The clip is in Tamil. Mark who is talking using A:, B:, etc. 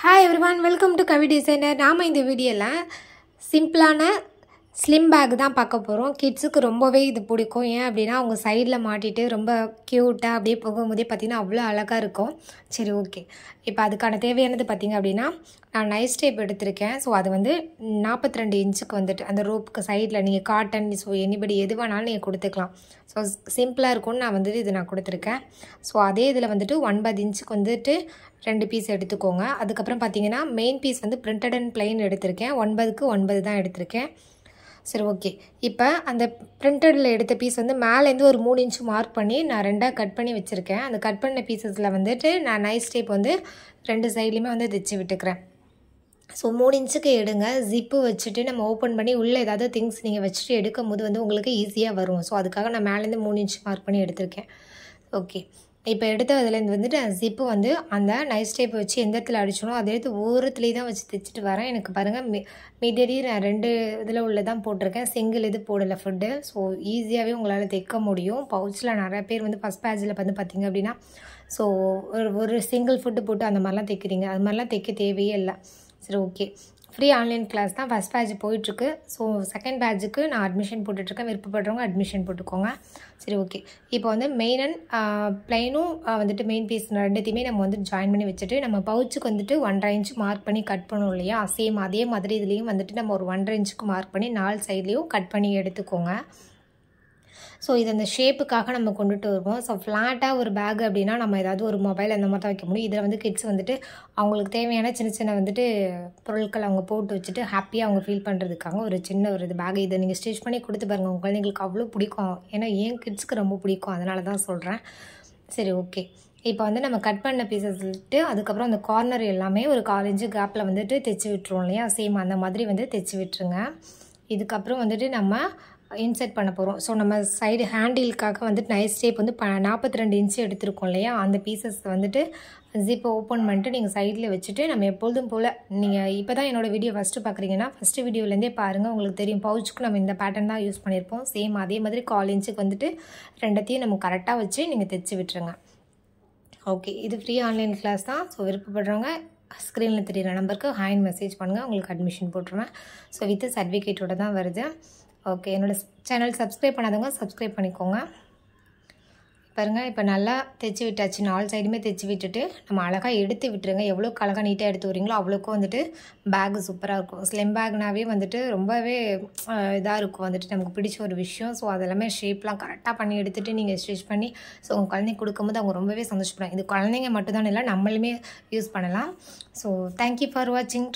A: Hi everyone, welcome to Kavi Designer. நாம இந்த வீடியோல சிம்பிளான ஸ்லிம் பேக் தான் பார்க்க போறோம். கிட்ஸ்க்கு ரொம்பவே இது பிடிக்கும். ஏன் அப்படினா அவங்க சைடுல மாட்டிட்டு ரொம்ப கியூட்டா அப்படியே போகும்போதே பாத்தீங்கன்னா அவ்வளவு அழகா இருக்கும். சரி ஓகே. இப்போ அதுக்கான தேவையானது பாத்தீங்க அப்படினா நான் நைஸ் டேப் எடுத்துர்க்கேன். சோ அது வந்து 42 இன்ச்சுக்கு வந்துட்டு அந்த ரோப்புக்கு சைடுல நீங்க காட்டன் சோ எனிபடி எது வேணாலும் நீங்க கொடுத்துக்கலாம். சோ சிம்பிளா இருக்கும்னு நான் வந்து இது நான் கொடுத்திருக்கேன். சோ அதே இதுல வந்துட்டு 9 இன்ச்சுக்கு வந்துட்டு 2 பீஸ் எடுத்துக்கோங்க. அதுக்கு அப்புறம் பாத்தீங்கன்னா மெயின் பீஸ் வந்து பிரிண்டட் அண்ட் plain எடுத்துர்க்கேன். 9க்கு 9 தான் எடுத்துர்க்கேன். சரி ஓகே. இப்போ அந்த பிரிண்டட்ல எடுத்த பீஸ் வந்து மேலே இருந்து ஒரு 3 இன்ச் மார்க் பண்ணி நான் ரெண்டா கட் பண்ணி வச்சிருக்கேன். அந்த கட் பண்ண பீசஸ்ல வந்துட்டு நான் நைஸ் டேப் வந்து ரெண்டு சைடுலயுமே வந்து வெச்சு விட்டுக்கறேன். சோ 3 இன்ச்சுக்கு எடுங்க. ஜிப் வச்சிட்டு நம்ம ஓபன் பண்ணி உள்ள ஏதாவது திங்ஸ் நீங்க வச்சிட்டு எடுக்கும்போது வந்து உங்களுக்கு ஈஸியா வரும். சோ அதுக்காக நான் மேலே இருந்து 3 இன்ச் மார்க் பண்ணி எடுத்துர்க்கேன். ஓகே. இப்போ எடுத்ததுல இருந்து வந்துட்டு ஜிப் வந்து அந்த நைஸ் டேப் வச்சு எந்த இடத்துல அடிச்சனோ அதே இடத்து ஓரத்துலயே தான் வச்சு தைச்சிட்டு வரேன். எனக்கு பாருங்க மீடியரி நான் ரெண்டு இதுல உள்ள தான் போட்டுருக்கேன். சிங்கிள் இது போடல ஃபுட். சோ ஈஸியாவே உங்களால தைக்க முடியும். பவுச்ல நிறைய பேர் வந்து ஃபர்ஸ்ட் பேட்ச்ல வந்து பாத்தீங்க அப்படினா சோ ஒரு சிங்கிள் ஃபுட் போட்டு அந்த மாதிரிலாம் தைக்கிறீங்க. அது மாதிரிலாம் தைக்க தேவையே இல்ல. சரி ஓகே. ஃப்ரீ ஆன்லைன் கிளாஸ் தான் ஃபர்ஸ்ட் பேட்ச் போயிட்டு இருக்கு. சோ செகண்ட் பேட்ச்க்கு நான் அட்மிஷன் போட்டுட்டு இருக்கேன். விருப்பப்படுறவங்க அட்மிஷன் போட்டுக்கோங்க. சரி ஓகே. இப்போ வந்து மெயின் அண்ட் ப்ளைனும் வந்துட்டு மெயின் பீஸ் ரெண்டுத்தையுமே நம்ம வந்து ஜாயின் பண்ணி வச்சிட்டு நம்ம பவுச்சுக்கு வந்துட்டு 1.5 இன்ச் மார்க் பண்ணி கட் பண்ணுவோம் இல்லையா? சேம் அதே மாதிரி இதுலயும் வந்துட்டு நம்ம ஒரு 1.5 இன்ச்சுக்கு மார்க் பண்ணி நாலு சைடுலயும் கட் பண்ணி எடுத்துக்கோங்க. சோ இது அந்த ஷேப்புக்காக நம்ம கொண்டுட்டு வருவோம். சோ ஃப்ளாட்டா ஒரு பேக் அப்படினா நம்ம ஏதாவது ஒரு மொபைல் அந்த மாதிரி தான் வைக்க முடியும். இதுல வந்து கிட்ஸ் வந்துட்டு அவங்களுக்கு தேவையான சின்ன சின்ன வந்துட்டு பொருட்கள் அவங்க போட்டு வச்சிட்டு ஹாப்பியா அவங்க ஃபீல் பண்றதுக்காக ஒரு சின்ன ஒரு பேக் இத நீங்க ஸ்டிட்ச் பண்ணி கொடுத்து பாருங்க. உங்க குழந்தைகளுக்கு அவ்வளவு பிடிக்கும். ஏன்னா ஏன் கிட்ஸ்க்கு ரொம்ப பிடிக்கும். அதனால தான் சொல்றேன். சரி ஓகே. இப்போ வந்து நம்ம கட் பண்ண பீசஸ் விட்டு அதுக்கு அப்புறம் அந்த கார்னர் எல்லாமே ஒரு 1/4 இன்ச் கேப்ல வந்துட்டு தைச்சு விட்டுறோம் இல்லையா? சேம் அந்த மாதிரி வந்து தைச்சு விட்டுருங்க. இதுக்கு அப்புறம் வந்துட்டு நம்ம இன்சர்ட் பண்ண போறோம். சோ நம்ம சைடு ஹேண்டிலுக்காக வந்து நைஸ் டேப் வந்து 42 இன்ச் எடுத்துர்க்கோம் இல்லையா? அந்த பீசஸ் வந்துட்டு ஜிப் ஓபன் பண்ணிட்டு நீங்க சைடுல வச்சிட்டு நம்ம எப்பொழுதும் போல நீங்க இப்பதான் என்னோட வீடியோ ஃபர்ஸ்ட் பார்க்கறீங்கன்னா ஃபர்ஸ்ட் வீடியோல இருந்தே பாருங்க. உங்களுக்கு தெரியும் பவுச்சுக்கு நம்ம இந்த பேட்டர்ன் தான் யூஸ் பண்ணிருப்போம். சேம் அதே மாதிரி 1/4 இன்ச்சுக்கு வந்துட்டு ரெண்டத்தையும் நம்ம கரெக்ட்டா வச்சு நீங்க தைச்சு விட்டுருங்க. ஓகே. இது ஃப்ரீ ஆன்லைன் கிளாஸ் தான். சோ விருப்பப்படுறவங்க ஸ்கிரீன்ல தெரியுற நம்பருக்கு ஹாய் மெசேஜ் பண்ணுங்க. உங்களுக்கு அட்மிஷன் போட்டுருவேன். சோ வித் சர்டிபிகேட்டோட தான் வருது. ஓகே. என்னோட சேனல் சப்ஸ்கிரைப் பண்ணாதவங்க சப்ஸ்கிரைப் பண்ணிக்கோங்க. பாருங்க இப்போ நல்லா தைச்சு விட்டாச்சு. நாலு சைடுமே தைச்சு விட்டுட்டு நம்ம அழகா எடுத்து விட்டுருங்க. எவ்வளவுக்கு அழகா நீட்டா எடுத்து வரீங்களோ அவ்வளவுக்கு வந்துட்டு பேக் சூப்பரா இருக்கும். ஸ்லிம் பேக்னாவே வந்துட்டு ரொம்பவே இதா இருக்கும். வந்துட்டு நமக்கு பிடிச்ச ஒரு விஷயம். சோ அதெல்லாம் ஷேப்லாம் கரெக்ட்டா பண்ணி எடுத்துட்டு நீங்க ஸ்டிட்ச் பண்ணி சோ உங்க குழந்தைக்கு கொடுக்கும்போது அவங்க ரொம்பவே சந்தோஷப்படுவாங்க. இது குழந்தைங்க மட்டும் தான் இல்ல நம்மளுமே யூஸ் பண்ணலாம். So thank you for watching.